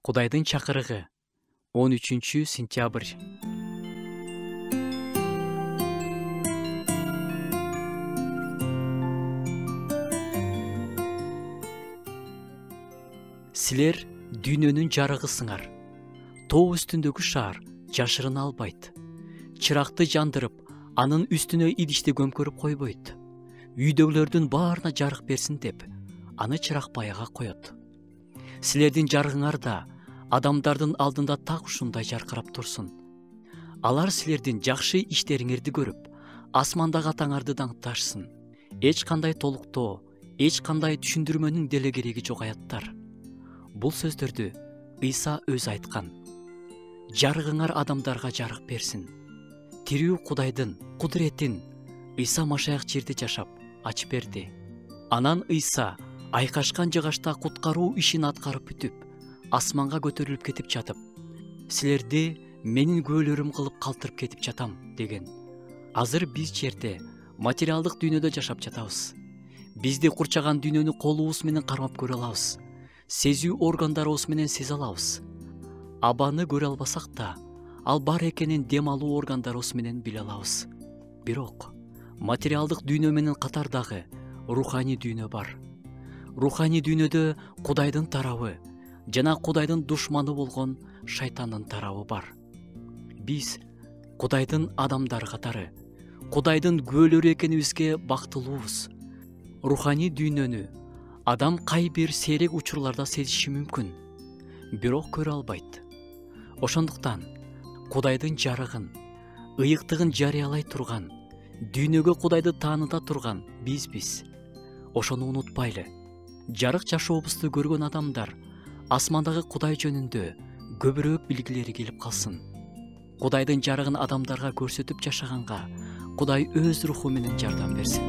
Кудайдын чакырыгы 13-сентябрь. Силер дүйнөнүн жарыгысыңар. Тоо үстүндөгү шаар жашырына албайт. Чыракты жандырып, анын үстүнө идишти көмкөрүп койбойт. Үйдөгүлөрдүн баарына жарык берсин деп, аны чырак баяга коет. Силердин жарыгыңар да адамдардын алдында так ушундай жаркырап турсун. Алар силердин жакшы иштериңерди көрүп, асмандагы атаңарды даңкташсын. Эч кандай толуктоо, эч кандай түшүндүрмөнүн деле кереги жок аяттар. Бул сөздөрдү Ыйса өзү айткан. Жарыгыңар адамдарга жарык берсин. Тирүү Кудайдын кудуретин Ыйса Машаяк жерде жашап, ачып берди. Анан Ыйса айкашкан жыгачта куткаруу ишин аткарып бүтүп, асманга көтөрүлүп кетип жатып, силерди менин күбөлөрүм кылып калтырып кетип жатам деген. Азыр биз жерде материалдык дүйнөдө жашап жатабыз. Бизди курчаган дүйнөнү колубуз менен кармап көрө алабыз. Сезүү органдарыбыз менен сезе алабыз. Абаны көрө албасак да, ал бар экенин дем алуу органдарыбыз менен биле алабыз. Бирок материалдык дүйнө менен катар дагы руханий дүйнө бар. Руханий дүйнөдө Кудайдын тарабы жана Кудайдын душманы болгон шайтандын тарабы бар. Биз Кудайдын адамдары катары, Кудайдын күбөлөрү экенибизге бактылуубуз. Руханий дүйнөнү адам кай бир сейрек учурларда сезиши мүмкүн, бирок көрө албайт. Ошондуктан Кудайдын жарыгын, ыйыктыгын жарыялай турган, дүйнөгө Кудайды тааныта турган бизбиз. Ошону унутпайлы. Жарык жашообузду көргөн адамдар асмандагы Кудай жөнүндө көбүрөөк билгилери келип калсын. Кудайдын жарыгын адамдарга көрсөтүп жашаганга Кудай өз руху менен жардам берсин.